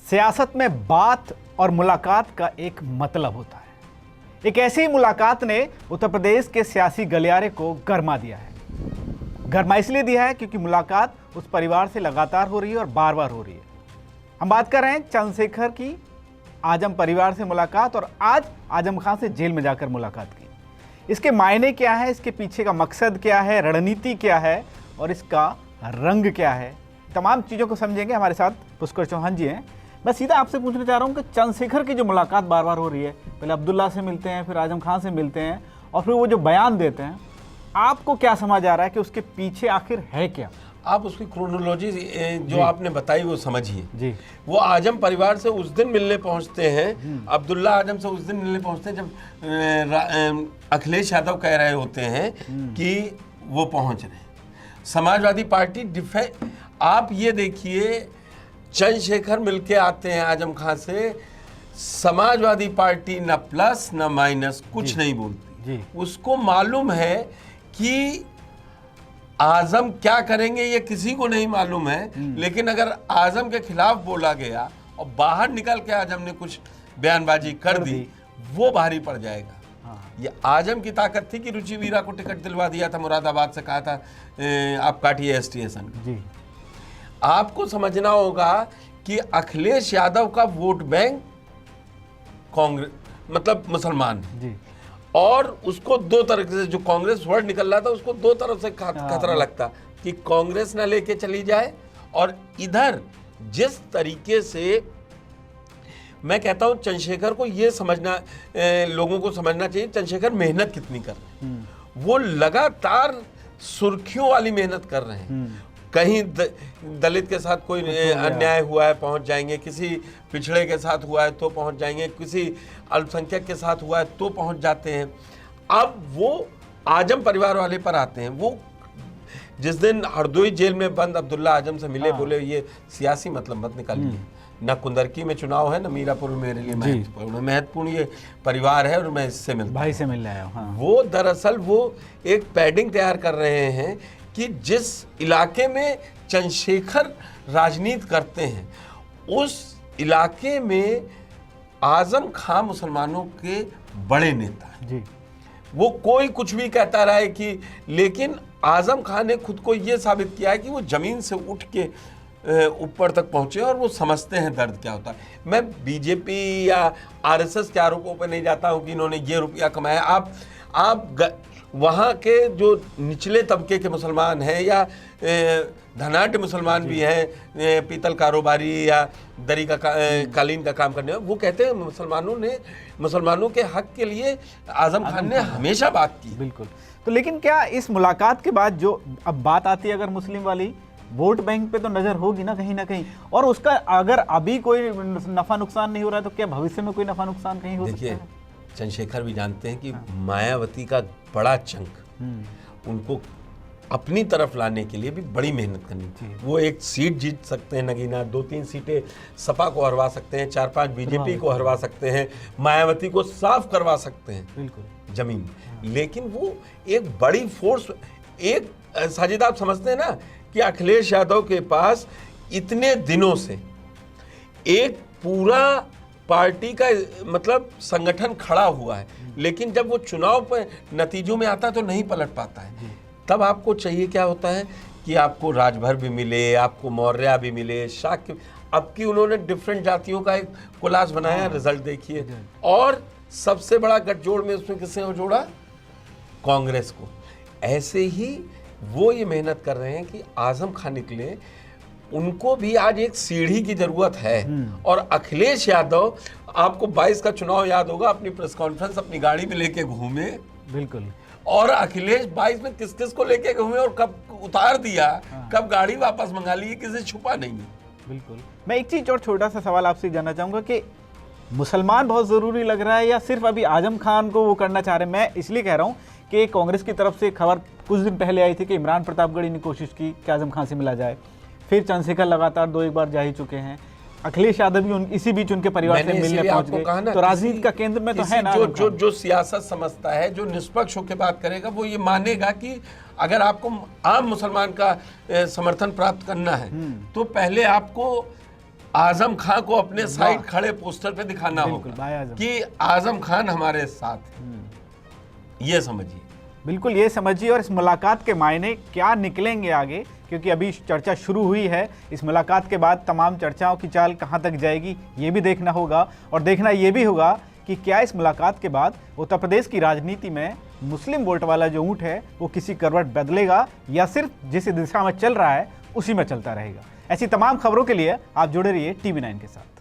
सियासत में बात और मुलाकात का एक मतलब होता है। एक ऐसी मुलाकात ने उत्तर प्रदेश के सियासी गलियारे को गरमा दिया है। गरमा इसलिए दिया है क्योंकि मुलाकात उस परिवार से लगातार हो रही है और बार बार हो रही है। हम बात कर रहे हैं चंद्रशेखर की आजम परिवार से मुलाकात और आज आजम खान से जेल में जाकर मुलाकात की। इसके मायने क्या है, इसके पीछे का मकसद क्या है, रणनीति क्या है और इसका रंग क्या है, तमाम चीज़ों को समझेंगे। हमारे साथ पुष्कर चौहान जी हैं। मैं सीधा आपसे पूछना चाह रहा हूँ कि चंद्रशेखर की जो मुलाकात बार बार हो रही है, पहले अब्दुल्ला से मिलते हैं, फिर आजम खान से मिलते हैं और फिर वो जो बयान देते हैं, आपको क्या समझ आ रहा है कि उसके पीछे आखिर है क्या? आप उसकी क्रोनोलॉजी जो आपने बताई वो समझिए जी। वो आजम परिवार से उस दिन मिलने पहुंचते हैं, अब्दुल्ला आजम से उस दिन मिलने पहुंचते हैं जब अखिलेश यादव कह रहे होते हैं कि वो पहुंच रहे हैं। समाजवादी पार्टी आप ये देखिए, चंद्रशेखर मिलके आते हैं आजम खान से, समाजवादी पार्टी न प्लस न माइनस कुछ नहीं बोलती। उसको मालूम है कि आजम क्या करेंगे ये किसी को नहीं मालूम है, लेकिन अगर आजम के खिलाफ बोला गया और बाहर निकल के आजम ने कुछ बयानबाजी कर दी, वो भारी पड़ जाएगा। ये आजम की ताकत थी कि रुचि वीरा को टिकट दिलवा दिया था, मुरादाबाद से कहा था आप काटिए एसटीएसन जी। आपको समझना होगा कि अखिलेश यादव का वोट बैंक कांग्रेस मतलब मुसलमान जी, और उसको दो तरह से जो कांग्रेस वर्ड निकल रहा था उसको दो तरफ से खतरा लगता कि कांग्रेस ना लेके चली जाए, और इधर जिस तरीके से मैं कहता हूं चंद्रशेखर को ये समझना, लोगों को समझना चाहिए चंद्रशेखर मेहनत कितनी कर रहे हैं। वो लगातार सुर्खियों वाली मेहनत कर रहे हैं। कहीं दलित के साथ कोई अन्याय हुआ है पहुंच जाएंगे, किसी पिछड़े के साथ हुआ है तो पहुंच जाएंगे, किसी अल्पसंख्यक के साथ हुआ है तो पहुंच जाते हैं। अब वो आजम परिवार वाले पर आते हैं। वो जिस दिन हरदोई जेल में बंद अब्दुल्ला आजम से मिले, बोले ये सियासी मतलब मत निकालिए, न कुंदरकी में चुनाव है न मीरापुर में मेरे लिए महत्वपूर्ण ये परिवार है और मैं इससे भाई से मिल रहा हूँ। वो दरअसल वो एक पैडिंग तैयार कर रहे हैं कि जिस इलाके में चंद्रशेखर राजनीति करते हैं उस इलाके में आजम खान मुसलमानों के बड़े नेता जी। वो कोई कुछ भी कहता रहा है कि, लेकिन आजम खान ने खुद को ये साबित किया है कि वो जमीन से उठ के ऊपर तक पहुंचे और वो समझते हैं दर्द क्या होता है। मैं बीजेपी या आरएसएस के आरोपों पर नहीं जाता हूं कि इन्होंने ये रुपया कमाया। आप वहाँ के जो निचले तबके के मुसलमान हैं या धनाढ्य मुसलमान भी हैं, पीतल कारोबारी या दरी का कालीन का काम करने, वो कहते हैं मुसलमानों के हक के लिए आजम खान ने हमेशा बात की। बिल्कुल। तो लेकिन क्या इस मुलाकात के बाद जो अब बात आती है अगर मुस्लिम वाली, वोट बैंक पे तो नजर होगी ना कहीं, और उसका अगर अभी कोई नफा नुकसान नहीं हो रहा है तो क्या भविष्य में कोई नफा नुकसान कहीं हो सकता है? चंद्रशेखर भी जानते हैं कि मायावती का बड़ा चंक उनको अपनी तरफ लाने के लिए भी बड़ी मेहनत करनी चाहिए। वो एक सीट जीत सकते हैं नगीना, 2-3 सीटें सपा को हरवा सकते हैं, 4-5 बीजेपी को हरवा सकते हैं, मायावती को साफ करवा सकते हैं बिल्कुल जमीन। लेकिन वो एक बड़ी फोर्स, एक साजिद आप समझते हैं ना कि अखिलेश यादव के पास इतने दिनों से एक पूरा पार्टी का मतलब संगठन खड़ा हुआ है, लेकिन जब वो चुनाव पर नतीजों में आता है तो नहीं पलट पाता है। तब आपको चाहिए क्या होता है कि आपको राजभर भी मिले, आपको मौर्य भी मिले, शाक्य। अब की उन्होंने डिफरेंट जातियों का एक कोलाज बनाया, रिजल्ट देखिए। और सबसे बड़ा गठजोड़ में उसमें किसने जोड़ा? कांग्रेस को। ऐसे ही वो ये मेहनत कर रहे हैं कि आजम खान निकले, उनको भी आज एक सीढ़ी की जरूरत है। और अखिलेश यादव, आपको 22 का चुनाव याद होगा, अपनी प्रेस कॉन्फ्रेंस अपनी गाड़ी में लेके घूमे बिल्कुल, और अखिलेश 22 में किस किस को लेके घूमे और कब उतार दिया, कब गाड़ी वापस मंगा ली, किसी छुपा नहीं है। बिल्कुल। मैं एक चीज और छोटा सा सवाल आपसे जानना चाहूंगा कि मुसलमान बहुत जरूरी लग रहा है या सिर्फ अभी आजम खान को वो करना चाह रहे हैं? मैं इसलिए कह रहा हूँ कि कांग्रेस की तरफ से खबर कुछ दिन पहले आई थी कि इमरान प्रतापगढ़ी ने कोशिश की कि आजम खान से मिला जाए, फिर चंद्रशेखर लगातार 2-1 बार जा ही चुके हैं, अखिलेश यादव भी इसी बीच उनके परिवार से मिलने पहुंच गए। तो राजनीति का केंद्र में तो है ना। जो सियासत समझता है, जो निष्पक्ष होकर बात करेगा, वो ये मानेगा कि अगर आपको आम मुसलमान का समर्थन प्राप्त करना है तो पहले आपको आजम खान को अपने साइड खड़े पोस्टर पे दिखाना बिल्कुल, होगा भाई आजम। कि आजम खान हमारे साथ है। ये समझिए। बिल्कुल ये समझिए। और इस मुलाकात के मायने क्या निकलेंगे आगे, क्योंकि अभी चर्चा शुरू हुई है। इस मुलाकात के बाद तमाम चर्चाओं की चाल कहां तक जाएगी ये भी देखना होगा। और देखना ये भी होगा कि क्या इस मुलाकात के बाद उत्तर प्रदेश की राजनीति में मुस्लिम वोट वाला जो ऊँट है वो किसी करवट बदलेगा या सिर्फ जिस दिशा में चल रहा है उसी में चलता रहेगा। ऐसी तमाम खबरों के लिए आप जुड़े रहिए TV9 के साथ।